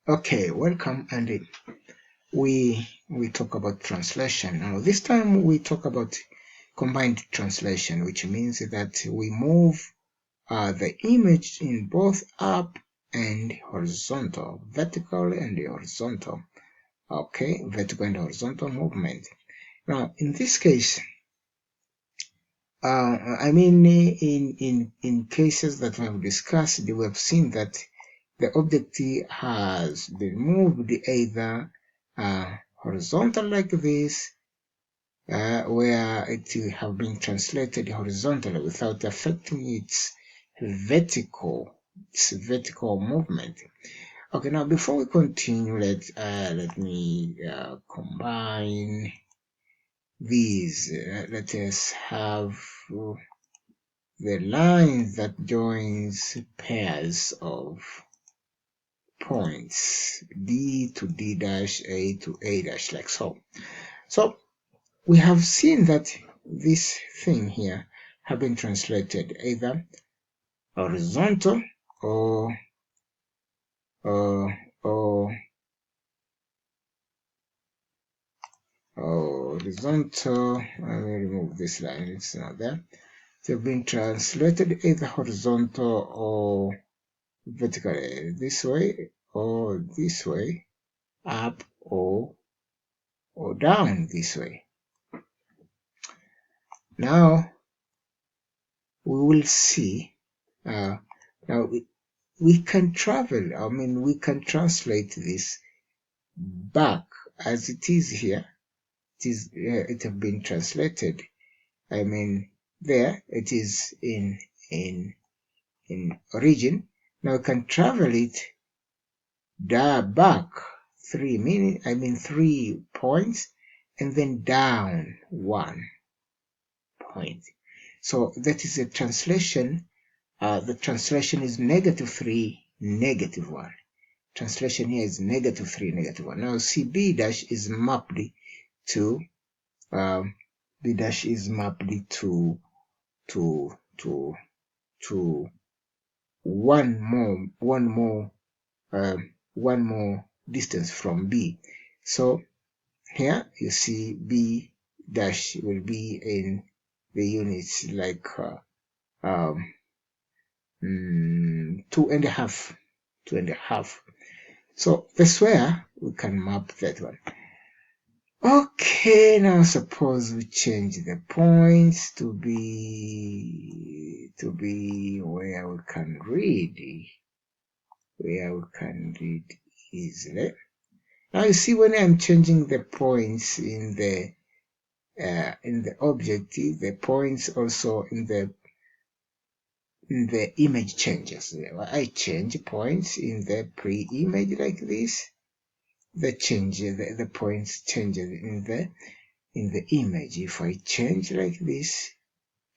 Okay, welcome, and we talk about translation. Now this time we talk about combined translation, which means that we move the image in both up and horizontal, vertical and horizontal. Okay, vertical and horizontal movement. Now in this case, in cases that we have discussed, we have seen that the object has been moved either horizontal like this, where it have been translated horizontally without affecting its vertical movement. Okay, now before we continue, let me combine these. Let us have the line that joins pairs of points D to D dash, A to A dash, like so. So we have seen that this thing here have been translated either horizontal or horizontal. Let me remove this line, it's not there. They've been translated either horizontal or vertically, this way or this way, up or down this way. Now we will see. Now we can travel. We can translate this back as it is here. It have been translated. There it is in origin. Now we can travel it back 3 points, and then down 1 point. So that is a translation. The translation is -3, -1. Translation here is -3, -1. Now see B dash is mapped to B dash is mapped to one more distance from B. So here you see B dash will be in the units like 2.5. So that's where we can map that one. Okay, now suppose we change the points to be where we can read easily. Now you see, when I'm changing the points in the objective, the points also in the image changes. I change points in the pre-image like this. The points changes in the image. If I change like this,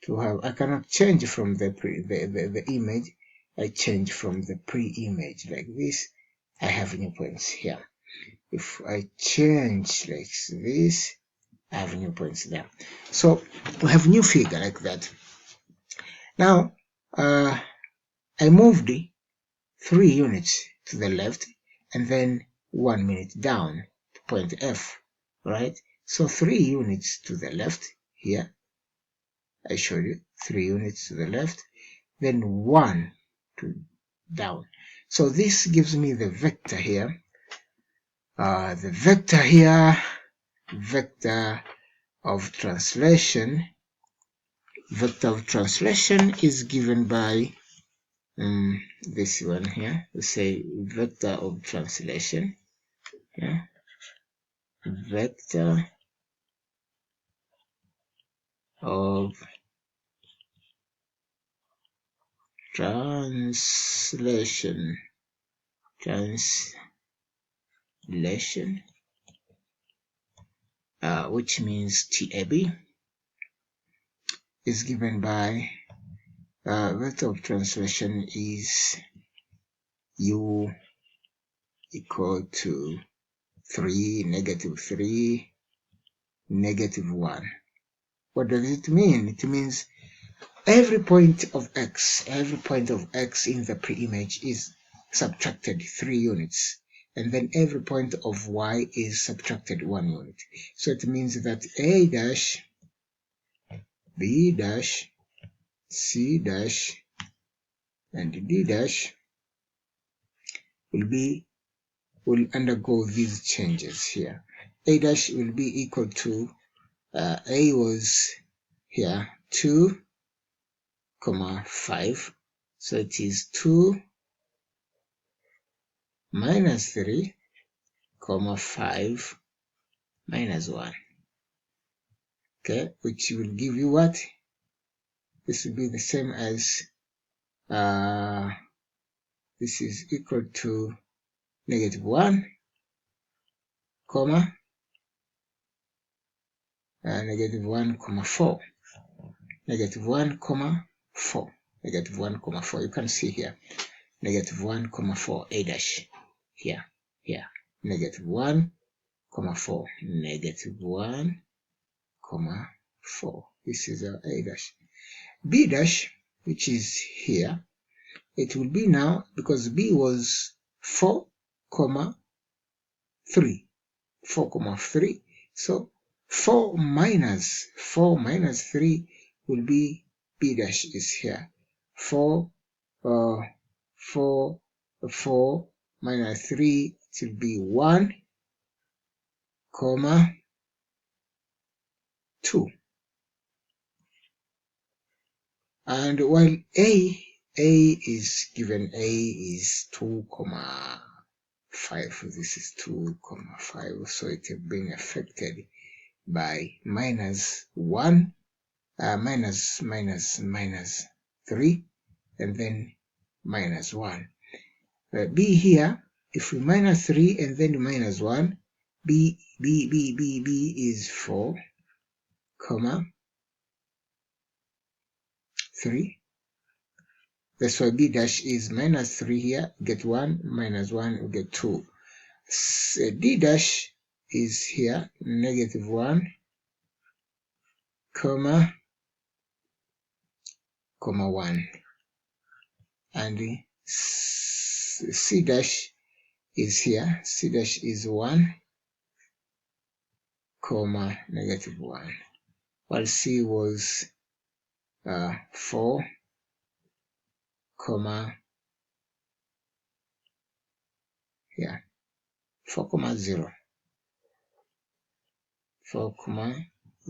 I cannot change from the image. I change from the pre-image like this. I have new points here. If I change like this, I have new points there. So we have new figure like that. Now I moved 3 units to the left and then 1 minute down to point F, right? So 3 units to the left here. I showed you 3 units to the left, then 1 to down. So this gives me the vector here. The vector here, vector of translation is given by this one here. We say vector of translation. Yeah. Vector of translation, which means TAB, is given by vector of translation is U equal to 3, -3, -1. What does it mean? It means every point of X in the pre-image is subtracted 3 units. and then every point of y is subtracted 1 unit. So it means that A dash, B dash, C dash, and D dash will undergo these changes here. A dash will be equal to, A was here 2, 5, so it is 2 minus 3, 5 minus 1. Okay, which will give you what? This will be the same as, this is equal to negative 1, comma, negative 1, 4. Negative 1, 4. Negative 1, 4. You can see here. Negative 1, 4. A dash. Here. Negative 1, 4. Negative 1, 4. This is our A dash. B dash, which is here, it will be now, because B was 4, 3. 4, 3. So 4 minus 3 will be B dash is here. 4 minus 3, it will be 1, 2. And while A is given, A is 2, 5. This is 2, 5. So it has been affected by minus 1, minus 3, and then minus 1. B here, if we minus 3 and then minus 1, B is 4, 3. That's why B dash is minus 3 here, get 1, minus 1, we get 2. D dash is here, negative 1, 1. And C dash is here, C dash is 1, negative 1. While C was 4, 4,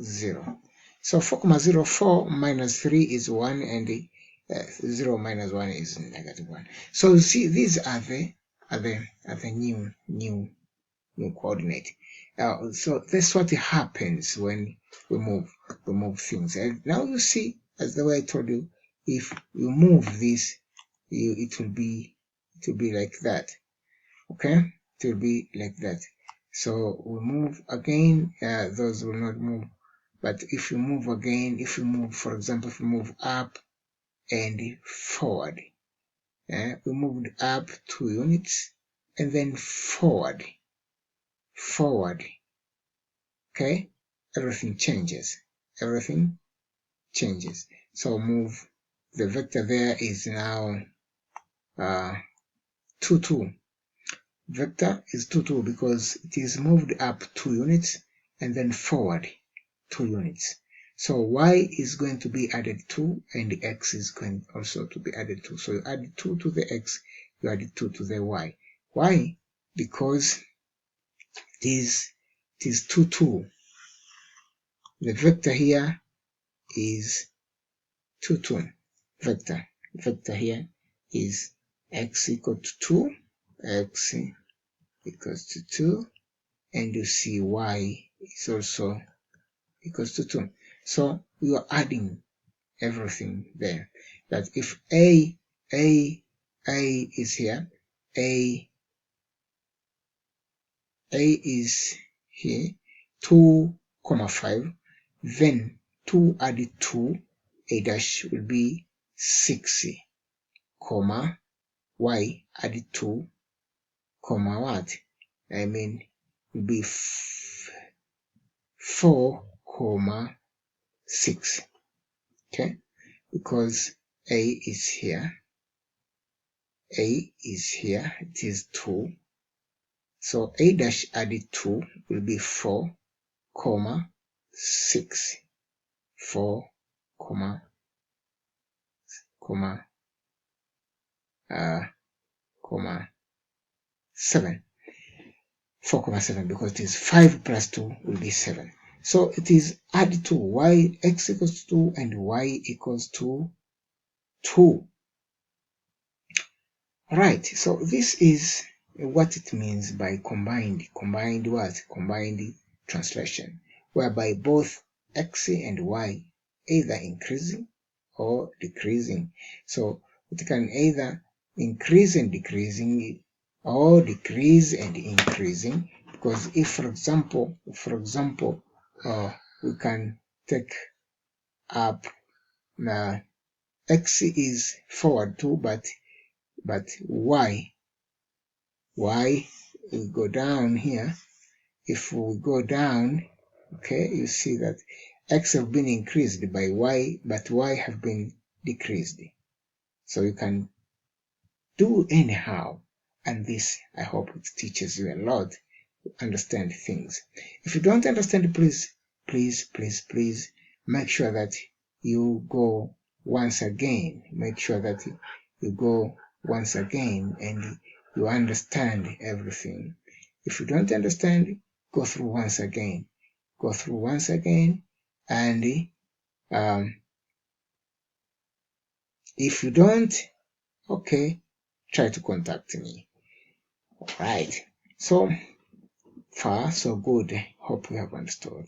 0. So 4, 4 minus 3 is 1, and 0 minus 1 is negative 1. So you see, these are the new coordinate. So that's what happens when we move things. And now you see, as the way I told you, if you move this, it will be like that. Okay, it will be like that. So we move again, those will not move. But if you move again, if you move, for example, if you move up and forward, we moved up 2 units and then forward. Okay, everything changes. So move, the vector there is now 2, 2. Vector is 2, 2 because it is moved up 2 units and then forward 2 units. So y is going to be added 2 and x is going also to be added 2. So you add 2 to the x, you add 2 to the y. Why? Because it is 2, 2. The vector here is 2, 2. Vector here is x equal to 2, x equals to 2, and you see y is also equals to 2. So we are adding everything there. That if A is here, A is here, 2, 5, then 2 added 2, A dash will be 6, y added 2, what? I mean, will be 4, 6. Okay, because A is here, it is 2, So a dash added 2 will be 4, 6, 4, 7, 4,7, because it is 5 plus 2 will be 7. So it is add 2, y x equals 2 and y equals to 2. Right, so this is what it means by combined translation, whereby both x and y either increasing or decreasing. So it can either increase and decreasing or decrease and increasing, because if for example we can take up x is forward 2, but y we go down here. If we go down, okay, you see that x have been increased by y, but y have been decreased. So you can do anyhow, and this, I hope it teaches you a lot to understand things. If you don't understand, please make sure that you go once again. Make sure that you go once again and you understand everything. If you don't understand, go through once again. And if you don't, okay, try to contact me. All right. So far, so good. Hope you have understood.